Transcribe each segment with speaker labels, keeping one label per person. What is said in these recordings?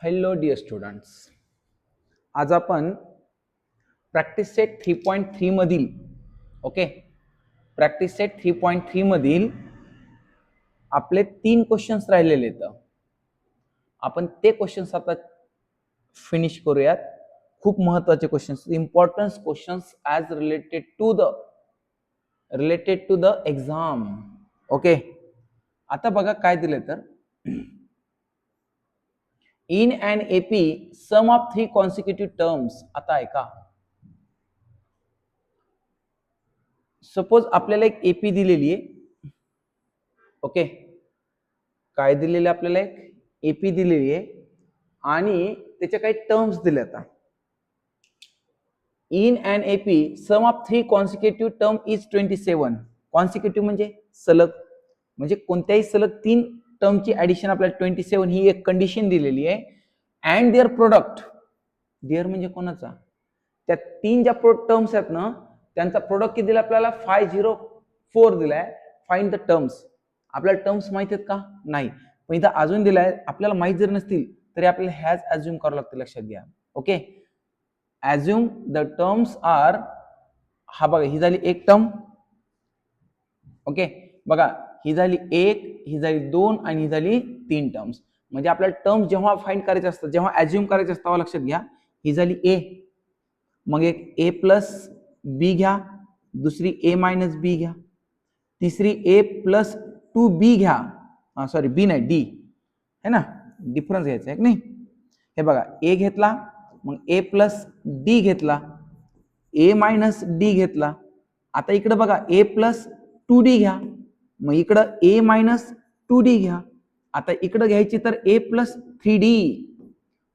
Speaker 1: Hello dear students, आज आपण practice set 3.3 मधील प्रॅक्टिस सेट 3.3 मधील आपले 3 क्वेश्चन्स राहिलेले आहेत. आपण ते क्वेश्चन्स आता फिनिश करूयात. खूप महत्त्वाचे questions, importance questions as related to the exam. Okay, आता बघा काय दिले तर in an AP sum of 3 consecutive terms. आता ऐका, सपोज आपल्याला एक एपी दिलेली आहे. ओके, काय दिलेलं आपल्याला एक एपी दिलेली आहे आणि त्याच्या काही टर्म्स दिले. आता in an AP sum of 3 consecutive term is 27. Consecutive म्हणजे सलग, म्हणजे कोणत्याही सलग 3 टर्मची ऍडिशन आपल्याला 27 ही एक कंडिशन दिलेली आहे. अँड देअर प्रोडक्ट, देअर म्हणजे कोणाचा, त्या 3 ज्या टर्म्स आहेत ना त्यांचा प्रोडक्ट किती दिला आपल्याला 504 दिलाय. Find the terms. आपल्याला टर्म्स माहित आहेत का? नाही, पण इथं अजून दिलाय. आपल्याला माहित जर नसतील तरी आपल्याला हॅज अज्युम करावं लागतं. लक्षात घ्या. Okay, assume the terms are, हा बघा ही झाली एक टर्म. ओके, बघा ही झाली एक, ही झाली 2 आणि ही झाली 3 टर्म्स. म्हणजे आपल्याला टर्म्स जेव्हा फाइंड करायचे असतात, जेव्हा अज्युम करायचे असतात तेव्हा लक्षात घ्या. ही झाली ए, मग एक ए प्लस बी घ्या, दुसरी ए मायनस बी घ्या, तिसरी ए प्लस 2b घ्या. सॉरी बी नाही, डी है ना, डिफरन्स घ्यायचा आहे की नाही. हे बघा ए घेतला, मग ए प्लस डी घेतला, ए मायनस डी घेतला. आता इकडे बघा ए प्लस 2d घ्या, मग इकडं ए मायनस 2d घ्या. आता इकडं घ्यायची तर ए प्लस 3d,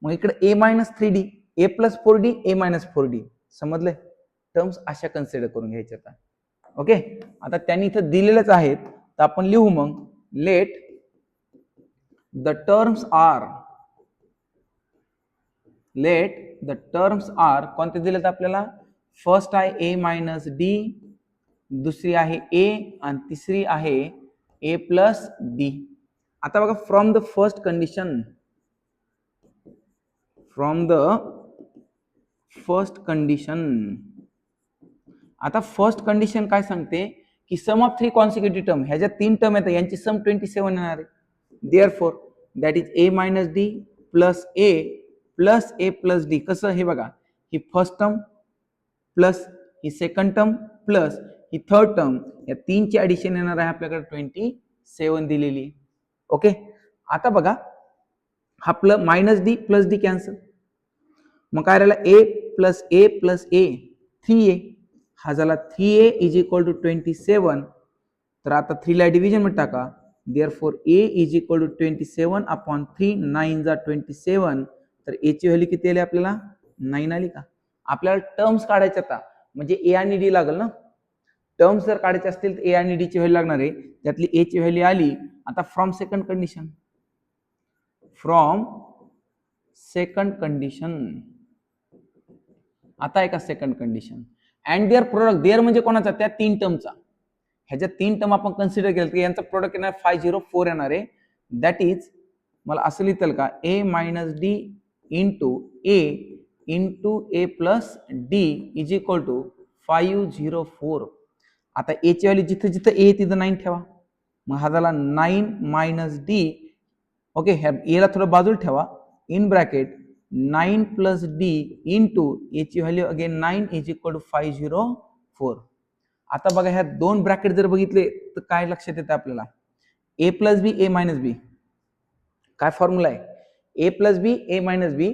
Speaker 1: मग इकडे ए मायनस 3d, ए प्लस 4d, ए मायनस 4d. समजले? टर्म्स अशा कन्सिडर करून घ्यायच्या. आता ओके, आता त्यांनी इथं दिलेलेच आहेत तर आपण लिहू. मग लेट द टर्म्स आर, कोणते दिलेत आपल्याला? फर्स्ट आहे ए मायनस डी, दुसरी आहे ए आणि तिसरी आहे ए प्लस डी. आता बघा, फ्रॉम द फर्स्ट कंडिशन, आता फर्स्ट कंडिशन काय सांगते की सम ऑफ 3 कॉन्सिक्युटिव्ह टर्म, ह्या ज्या 3 टर्म आहेत यांची सम 27 येणार आहे. Therefore that is A minus D plus A plus D. कसं? हे बघा, ही फर्स्ट टर्म प्लस ही सेकंड टर्म प्लस ही थर्ड टर्म, या 3 ची ऍडिशन येणार आहे आपल्याकडे 27 दिलेली. ओके, आता बघा हा minus D plus D cancel, मग काय राहिला ए प्लस ए 3a. हा झाला 3a इज इक्वल टू 27. तर आता 3 ला डिव्हिजन मध्ये टाका. Therefore a is equal to 27 upon 3, 9 जा 27. तर a ची व्हॅल्यू किती आली आपल्याला? 9 आली का? आपल्याला टर्म्स काढायचे आता, म्हणजे a आणि d लागल ना. टर्म्स जर काढायचे असतील तर a आणि d ची व्हॅल्यू लागणार आहे. त्यातली a ची व्हॅल्यू आली. आता फ्रॉम सेकंड कंडिशन, आता आहे का second condition, and their product. Their म्हणजे कोणाचा? त्या 3 टर्मचा. ह्याच्या 3 टर्म आपण कन्सिडर केलं की यांचा प्रोडक्ट येणार 504 येणार आहे. दॅट इज, मला असं लिहिता का, A minus D into A plus D is equal to 504. आता ए ची व्हॅल्यू जिथं जिथं ए तिथं 9 ठेवा. मग हा झाला 9 मायनस डी. ओके, ह्या एला थोडं बाजूला ठेवा. In bracket 9 plus D into A ची value again 9 is equal to 504. आता बघा, ह्या 2 ब्रॅकेट जर बघितले तर काय लक्षात येतं आपल्याला? A plus B, A minus B. काय फॉर्म्युला आहे? A plus B, A minus B,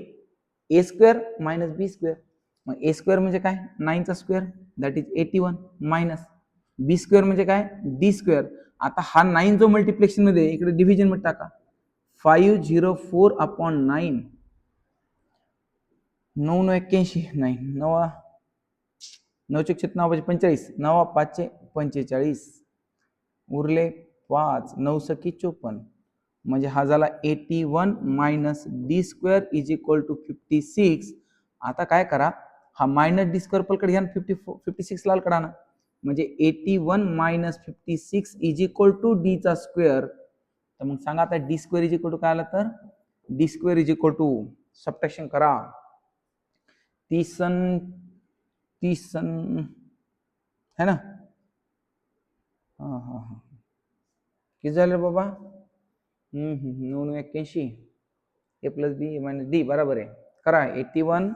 Speaker 1: A square minus B square. मग ए स्क्वेअर म्हणजे काय? 9 चा square, that is 81, minus B square म्हणजे काय? D square. आता हा 9 जो मल्टिप्लिकेशन मध्ये इकडे डिव्हिजन मध्ये टाका. 504 अपॉन 9, 9 9 81, 9 9 चे 9 45, 9 5 45, उरले 5, 9 सकी 54. म्हणजे हा झाला 81 minus D square is equal to 56. आता काय करा, हा मायनस डी स्क्वेअर पलकडे घ्या, 56 लाल कडा ना. म्हणजे 81 minus 56 is equal to D चा स्क्वेअर. तर मग सांगा आता D square is equal to काय आला तर D square is equal to, subtraction करा, 30 है ना, हा किती झालं बाबा, 981 A plus B A minus D बरोबर आहे. करा 81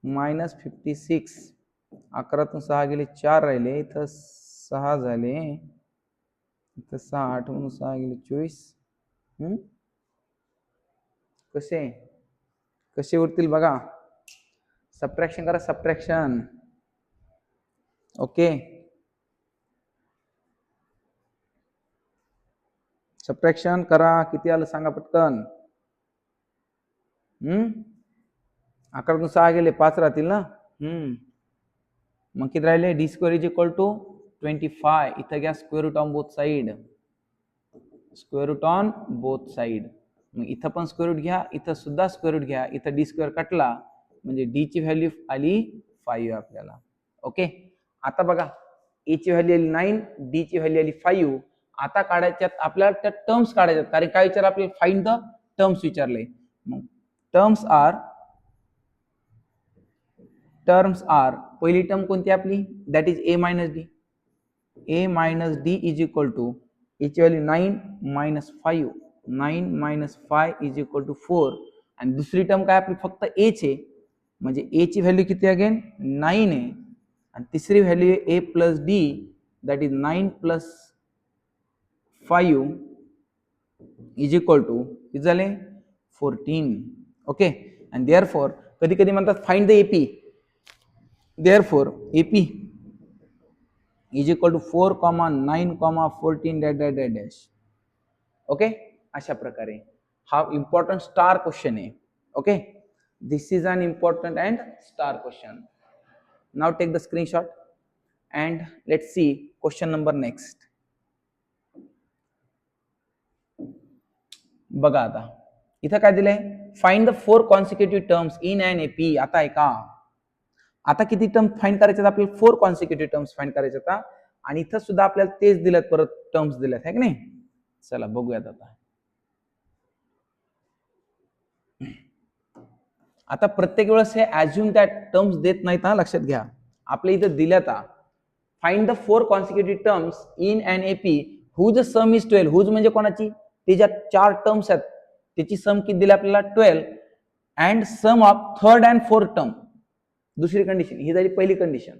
Speaker 1: मायनस 56, 11तून 6 गेले 4 राहिले, इथं 6 झाले, इथं 6, 8 म्हणून 6 गेले 24. कसे उरतील बघा, सबट्रॅक्शन करा, सबट्रॅक्शन. ओके, सबट्रॅक्शन करा, किती आलं सांगा पटकन. 11तून 6 गेले 5 राहतील ना. मग किती राहिले, D square is equal to 25. इथं घ्या square root on both side, square root on both side. मग इथं पण स्क्वेअर रूट घ्या, इथं सुद्धा स्क्वेअर रूट घ्या, इथं डी स्क्वेअर कटला म्हणजे डी ची व्हॅल्यू आली 5 आपल्याला. ओके, आता बघा ए ची व्हॅल्यू आली 9, डी ची व्हॅल्यू आली 5. आता काढायच्यात आपल्याला त्या टर्म्स काढायच्यात, कारण काय विचार आपल्याला, फाइंड द टर्म्स विचारले. मग टर्म्स आर पहिली टर्म कोणती आपली, that is A minus D. A minus D is equal to, A ची value 9 minus 5, 9 minus 5 is equal to 4. आणि दुसरी टर्म काय आपली, फक्त ए चे, म्हणजे ए ची व्हॅल्यू किती अगेन 9 आहे, आणि तिसरी व्हॅल्यू आहे A plus D, that is 9 plus 5 is equal to किती झाले 14. ओके, आणि देअरफॉर कधी कधी म्हणतात find the AP, therefore AP is equal to 4, 9, 14 dash dash dash dash. Okay, अशा प्रकारे हा इम्पॉर्टंट स्टार क्वेश्चन आहे. Okay, this is an important and star question. Now take the screenshot and let's see question number next. बघा आता इथं काय दिलंय, find the 4 consecutive terms in an AP. आता आहे का, आता किती टर्म फाइंड करायचे, आपल्याला 4 कॉन्सिक्युटिव्ह टर्म्स फाइंड करायचे आता, आणि इथं सुद्धा आपल्याला तेच दिलेत, परत टर्म्स दिलेत आहे की नाही. चला बघूयात आता प्रत्येक वेळेस हे ऍज्युम त्या टर्म्स देत नाहीत हा, लक्षात घ्या. आपल्या इथं दिल्यात, find the 4 consecutive terms in an AP whose sum is 12. Whose म्हणजे कोणाची, ते ज्या 4 टर्म्स आहेत त्याची सम किती दिली आपल्याला 12, and sum of third and fourth term. दुसरी कंडिशन, ही झाली पहिली कंडिशन,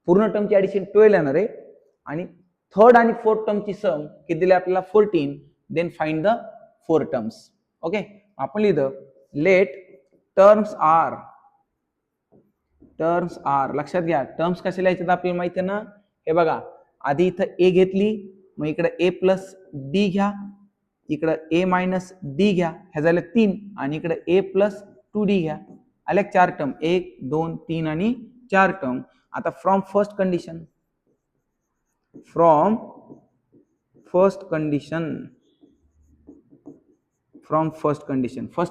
Speaker 1: पूर्ण टर्मची ऍडिशन 12 येणार आहे, आणि थर्ड आणि फोर्थ टर्मची सम किती दिली आपल्याला 14. Then find the 4 terms. Okay, आपण लिहिलं लेट टर्म्स आर, लक्षात घ्या टर्म्स कसे लिहायचे आपल्याला माहिती आहे ना. हे बघा, आधी इथं ए घेतली, मग इकडे ए प्लस डी घ्या, इकडे ए मायनस डी घ्या, ह्या झाल्या 3, आणि इकडे ए प्लस 2d घ्या, आल्या 4 टर्म, 1 2 3 आणि 4 टर्म. आता from first condition, first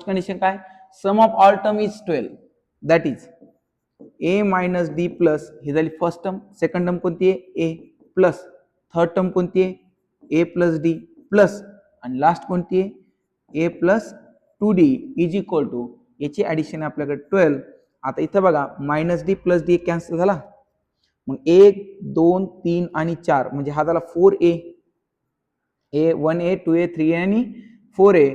Speaker 1: condition काय, sum of all term is 12, that is A minus D plus, ही झाली फर्स्ट टर्म. सेकंड टर्म कोणती आहे ए प्लस, थर्ड टर्म कोणती आहे ए प्लस डी प्लस, आणि लास्ट कोणती आहे A plus 2d is equal to, याची ऍडिशन आहे आपल्याकडे 12. आता इथं बघा minus D plus D cancel झाला, मग 1 2 3 आणि 4 म्हणजे हा झाला 4a, 1a 2a 3a आणि 4a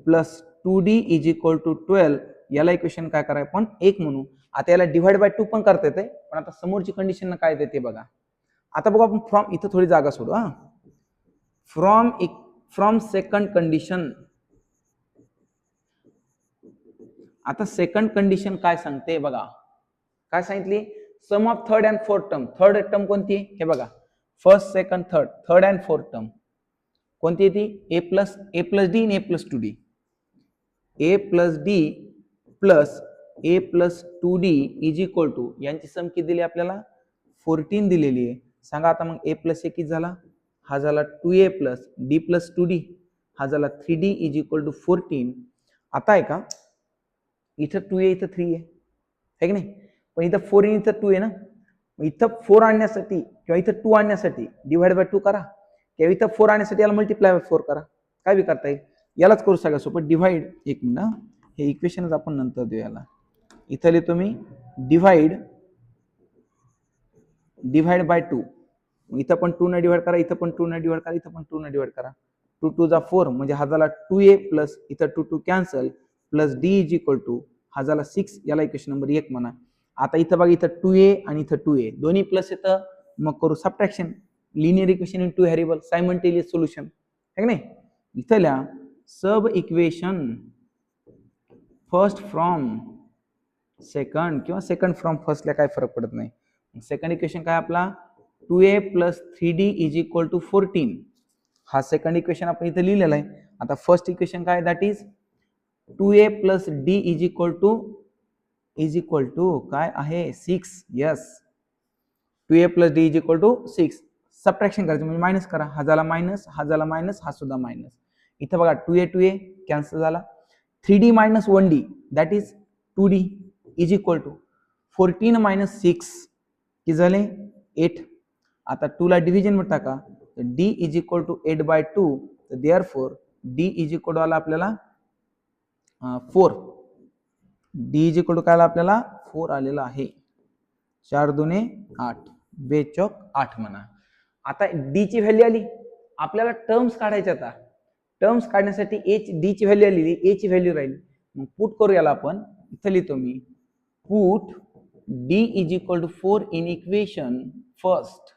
Speaker 1: plus 2d is equal to 12. याला इक्वेशन काय करायचं आपण 1 म्हणू. आता याला डिवाइड बाय 2 पण करता येते, पण आता समोरची कंडिशन काय देते बघा. आता बघू आपण फ्रॉम, इथं थोडी जागा सोडू हा, फ्रॉम सेकंड कंडिशन. आता सेकंड कंडिशन काय सांगते बघा, काय सांगितली, sum of third and fourth term. Third term कोणती आहे हे बघा, first second third and fourth term कोणती आहे ती, ए प्लस डी आणि A plus 2d. A plus D plus A plus 2d is equal to, यांची सम किती दिली आपल्याला 14 दिलेली आहे. सांगा आता मग ए प्लस ए किती झाला, हा झाला 2a plus D plus 2d, हा झाला 3d इज इक्वल टू 14. आता आहे का, इथं 2a इथं 3 आहे की नाही, पण इथं 4 इथं 2 आहे ना, इथं 4 आणण्यासाठी किंवा इथं 2 आणण्यासाठी डिवाइड बाय 2 करा, किंवा इथं 4 आणण्यासाठी याला मल्टिप्लाय बाय 4 करा, काय बी करता येईल. यालाच करू सगळ्यात सोपं डिव्हाइड. एक मिनिट, हे इक्वेशनच आपण नंतर देऊ याला. इथं लिहितो मी डिव्हाइड बाय 2. इथं पण 2 ने डिवाइड करा, इथं पण 2 ने डिवाइड करा, इथं पण 2 ने डिवाइड करा. 2 2 जा 4 म्हणजे हा झाला 2a प्लस इथं 2 2 cancel plus d is equal to हा झाला 6. याला इक्वेशन नंबर 1 म्हणा. आता इथं बघा, इथं 2a आणि इथं 2a दोन्ही प्लस येतं, मग करू subtraction. Linear equation in two variable simultaneous solution है की नाही. इथं लिहा सब इक्वेशन फर्स्ट फ्रॉम सेकंड किंवा सेकंड फ्रॉम फर्स्टला काय फरक पडत नाही. सेकंड इक्वेशन काय आपला 2a plus 3d is equal to 14. हा सेकंड इक्वेशन आपण इथे लिहिलेला आहे. आता फर्स्ट इक्वेशन काय, that is 2a plus d is equal to काय आहे 6. Yes, 2a plus d is equal to 6. Subtraction करायचं म्हणजे मायनस करा. हा झाला मायनस, हा झाला मायनस, हा सुद्धा मायनस. इथं बघा 2a कॅन्सल झाला. 3d minus 1d that is 2d is equal to 14 minus 6 किती झाले 8. आता 2 ला डिव्हिजन मध्ये टाका, तर d इज इक्वल टू 8/2. तर therefore d is equal to आला आपल्याला 4. d इज इक्वल टू काय आला आपल्याला 4 आलेला आहे. 4 दुने 8, 2 चौक 8 म्हणा. आता d ची व्हॅल्यू आली, आपल्याला टर्म्स काढायच्या. आता टर्म्स काढण्यासाठी d ची व्हॅल्यू आली, a ची व्हॅल्यू राहील. मग पुट करू याला आपण. इथं लिहितो मी put d is equal to 4 in equation first.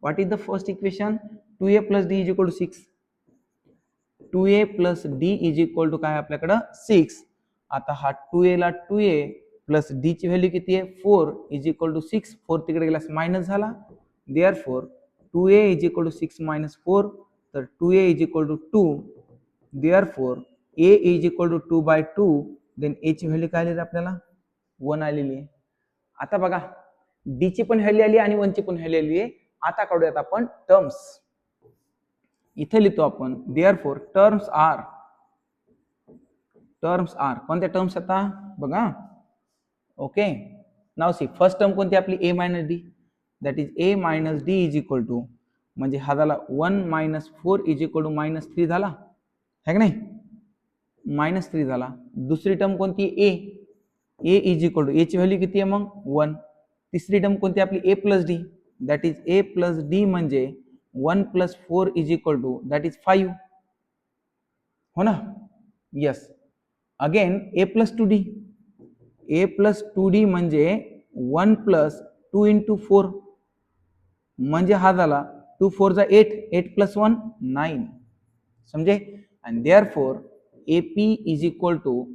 Speaker 1: What is the first equation, 2a plus d is equal to 6. 2a plus d is equal to काय आपल्याकडं 6. आता हा 2a ला 2a प्लस d ची व्हॅल्यू किती आहे 4 इज इक्वल टू 6. 4 तिकडे गेल्यास मायनस झाला. Therefore 2a is equal to 6 minus 4. तर 2a is equal to 2. Therefore a is equal to 2/2. Then a ची व्हॅल्यू काय आली आपल्याला 1 आलेली आहे. आता बघा d ची पण व्हॅल्यू आली आणि 1 ची पण व्हॅल्यू आली आहे. आता काढूयात आपण टर्म्स. इथे लिहितो आपण देअरफॉर टर्म्स आर कोणत्या टर्म्स आता बघा. ओके, नाव सी फर्स्ट टर्म कोणती आपली a minus d that is a minus d is equal to म्हणजे हा झाला 1 minus 4 is equal to minus 3 झाला है की नाही, मायनस 3 झाला. दुसरी टर्म कोणती a is equal to a ची व्हॅल्यू किती आहे मग 1. तिसरी टर्म कोणती आपली a plus d that is a plus d म्हणजे 1 plus 4 is equal to that is 5 हो ना. Yes, again a plus 2d म्हणजे 1 प्लस 2 इंटू 4 म्हणजे हा झाला 2 4 जा 8, 8 plus 1 9 समजे. and therefore AP is equal to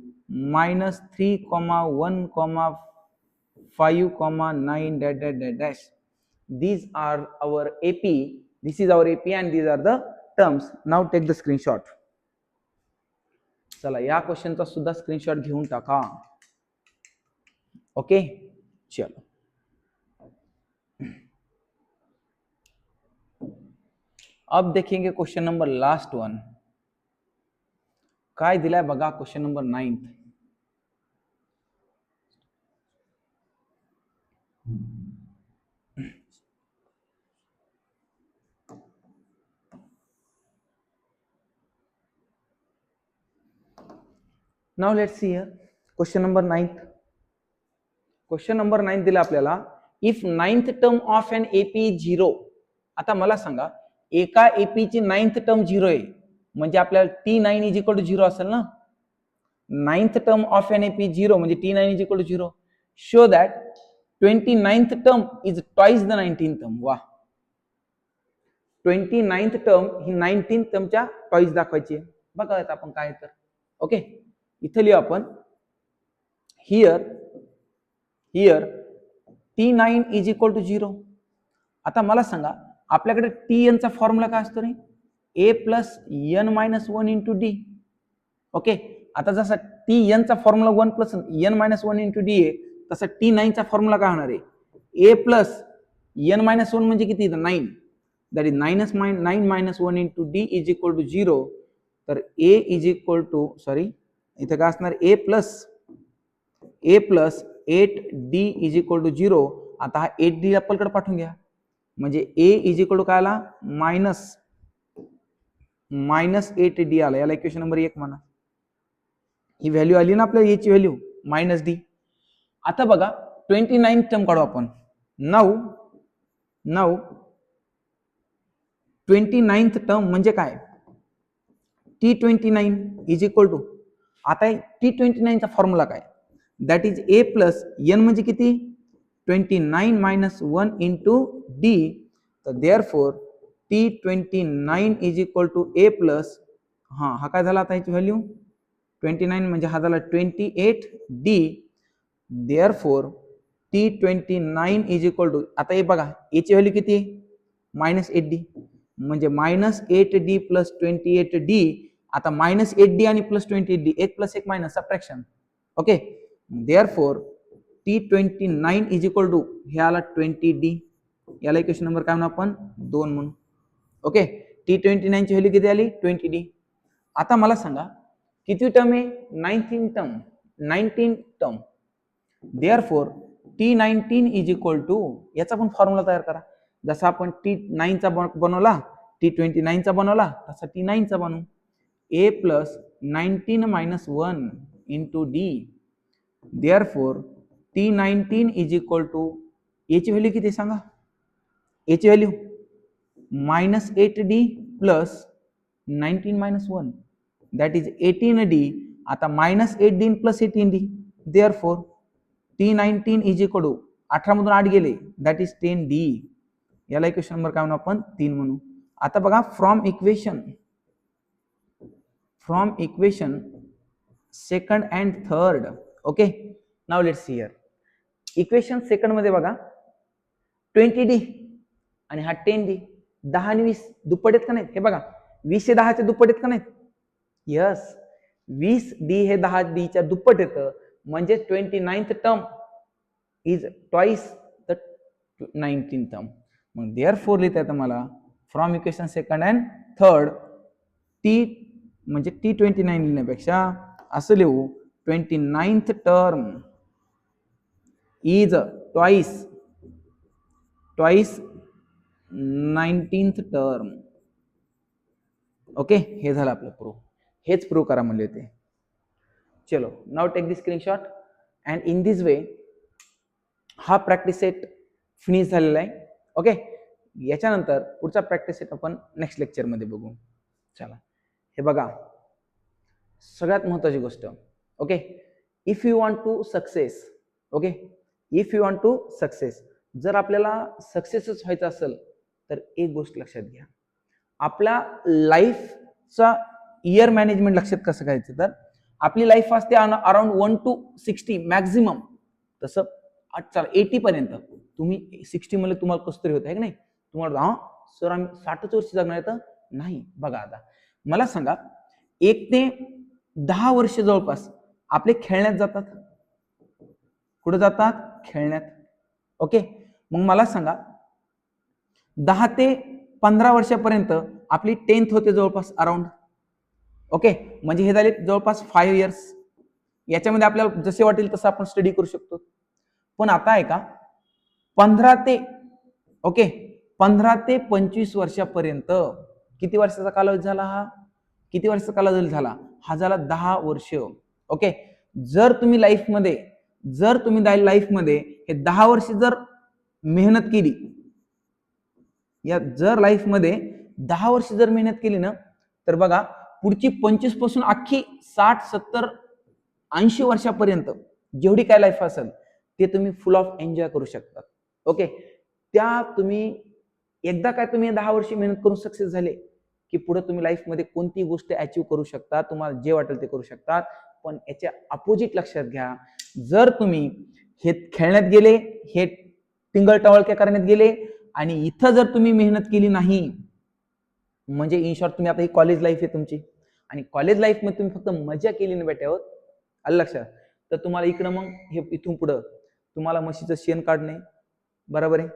Speaker 1: minus 3,1,5,9 dash. These are our AP. This is our AP and these are the terms. Now take the screenshot. चला या क्वेश्चनचा सुद्धा screenshot घेऊन टाका. ओके चलो. अब देखेंगे क्वेश्चन नंबर लास्ट वन. काय दिलाय बघा question number 9. Now let's see here question number 9. Question number 9 दिला आपल्याला if 9th term of an AP 0. आता मला सांगा एका एपी ची 9th टर्म 0 आहे म्हणजे आपल्याला T9 इज इक्वल टू 0 असेल ना. 9th term of an AP 0 म्हणजे T9 is equal to 0. Show that 29th term is twice the 19th term. वा, 29th टर्म ही 19th टर्मच्या ट्वाइस दाखवायची आहे. बघा आता आपण काय तर. ओके, इथे लिहू आपण here T9 is equal to 0. आता मला सांगा आपल्याकडे Tn चा फॉर्म्युला काय असतो रे, a plus n minus 1 into D. Okay, आता जसा Tn चा formula 1 plus n minus 1 into D आहे तसा T9 चा फॉर्म्युला काय होणार आहे, a प्लस n मायनस 1 म्हणजे किती 9. That is 9 minus 1 into d is equal to 0. तर a is equal to sorry इथे काय असणार a plus 8d is equal to 0. आता हा 8d आपल्याकडे पाठवून घ्या म्हणजे a इज इक्वल टू काय आला मायनस -8d आला, याला इक्वेशन नंबर 1 म्हणा. ही व्हॅल्यू आली ना आपल्याला, याची व्हॅल्यू -d. आता बघा 29 टर्म काढू आपण. नाऊ 29th टर्म म्हणजे काय, T29 इज इक्वल टू, आता T29 चा फॉर्म्युला काय, that is a plus n म्हणजे किती, 29 मायनस 1 इंटू d. तर therefore T29 is equal to a plus, हा काय झाला आता याची व्हॅल्यू 29 म्हणजे हा झाला 28d. Therefore T29 is equal to, आता हे बघा याची व्हॅल्यू किती, -8d, म्हणजे -8d प्लस 28d. आता -8d आणि plus 28d, 1 plus 1 minus subtraction. Okay, therefore T29 is equal to हे आला 20d, याला इक्वेशन नंबर काय म्हणू आपण 2 म्हणून. ओके, T29 ची व्हॅल्यू किती आली 20d. आता मला सांगा किती टर्म आहे, 19 term. Therefore T19 is equal to, याचा पण फॉर्म्युला तयार करा. जसा आपण T9 चा बनवला, T29 चा बनवला, तसा T9 चा बनवू. a plus 19 minus 1 into d. Therefore T19 is equal to, याची व्हॅल्यू किती सांगा, याची value -8d plus 19 minus 1 that is 18d. आता -8d plus 18d. Therefore T19 is equal to, 18 मधून 8 गेले, दॅट इज 10d. याला इक्वेशन नंबर काय म्हणू आपण 3 म्हणू. आता बघा from equation second and third. Okay, now let's see here. Equation second मध्ये बघा 20d आणि हा 10d, 10 आणि 20 दुप्पट आहेत का नाहीत, हे बघा 20 हे 10 च्या दुप्पट आहेत का नाहीत, यस 20d हे 10d च्या दुप्पट येतं, म्हणजे 29th term is twice the 19th term. मग देअरफॉर लिहिता येतं मला from equation second and third, T म्हणजे T29 लिहिण्यापेक्षा असं लिहू 29th term is twice 19th term. Okay, हे झालं आपलं प्रूफ. हेच प्रूव्ह करा म्हणले होते. चलो now take the screenshot and in this way हा प्रॅक्टिस सेट फिनिश झालेला आहे. ओके, याच्यानंतर पुढचा प्रॅक्टिस सेट आपण नेक्स्ट लेक्चर मध्ये बघू. चला, हे बघा सगळ्यात महत्त्वाची गोष्ट. Okay, if you want to success, okay, if you want to success, जर आपल्याला सक्सेसच व्हायचं असेल तर एक गोष्ट लक्षात घ्या, आपल्या लाईफचा इयर मॅनेजमेंट लक्षात कसं करायचं, तर आपली लाईफ असते अराउंड 1 to 60 मॅक्झिमम, तसं 80 पर्यंत. तुम्ही 60 मध्ये तुम्हाला कसं तरी होत आहे की नाही, तुम्हाला हा सर आम्ही 60 वर्ष जगणार आहे, तर नाही. बघा आता मला सांगा 1 ते 10 वर्ष जवळपास आपले खेळण्यात जातात. कुठे जातात, खेळण्यात. ओके, मग मला सांगा 10 ते 15 वर्षापर्यंत आपली 10th होते जवळपास अराउंड. ओके, म्हणजे हे झाले जवळपास 5 इयर्स. याच्यामध्ये आपल्याला जसे वाटेल तसं आपण स्टडी करू शकतो. पण आता आहे का 15 ते 25 वर्षापर्यंत किती वर्षाचा कालावधी झाला, हा किती वर्षाचा कालावधी झाला, हा झाला 10 वर्ष. ओके, जर तुम्ही लाईफमध्ये हे 10 वर्ष जर मेहनत केली, या जर लाईफमध्ये 10 वर्ष जर मेहनत केली ना, तर बघा पुढची 25 पासून अख्खी 60, 70, 80 वर्षापर्यंत जेवढी काय लाईफ असेल ते तुम्ही फुल ऑफ एन्जॉय करू शकता. ओके, त्या तुम्ही एकदा काय तुम्ही 10 वर्ष मेहनत करून सक्सेस झाले की पुढे तुम्ही लाईफमध्ये कोणती गोष्ट अचीव्ह करू शकता, तुम्हाला जे वाटेल ते करू शकता. पण याच्या अपोजिट लक्षात घ्या, जर तुम्ही हे खेळण्यात गेले, हे टिंगल-टवाळक्या करण्यात गेले आणि इथं जर तुम्ही मेहनत केली नाही, म्हणजे इन शॉर्ट तुम्ही आता ही कॉलेज लाईफ आहे तुमची आणि कॉलेज लाईफ मध्ये तुम्ही फक्त मजा केली ना बेटा, आलं लक्षात, तर तुम्हाला इकडं मग हे इथून पुढं तुम्हाला म्हशीचं शेण काढणे, बरोबर आहे,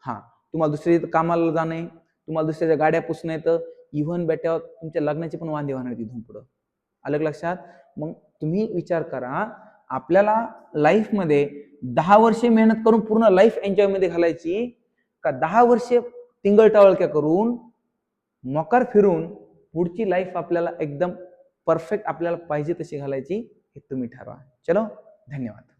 Speaker 1: हा तुम्हाला दुसऱ्या कामाला जाणे, तुम्हाला दुसऱ्याच्या गाड्या पुसणं येतं, इव्हन बेटा तुमच्या लग्नाचे पण वांदे होणार तिथून पुढं. आलं लक्षात. मग तुम्ही विचार करा, आपल्याला लाईफमध्ये 10 वर्षे मेहनत करून पूर्ण लाईफ एन्जॉय मध्ये घालायची का 10 वर्षे टिंगल-टवाळक्या करून मकर फिरून पुढची लाईफ आपल्याला एकदम परफेक्ट आपल्याला पाहिजे तशी घालायची हे तुम्ही ठरवा. चलो, धन्यवाद.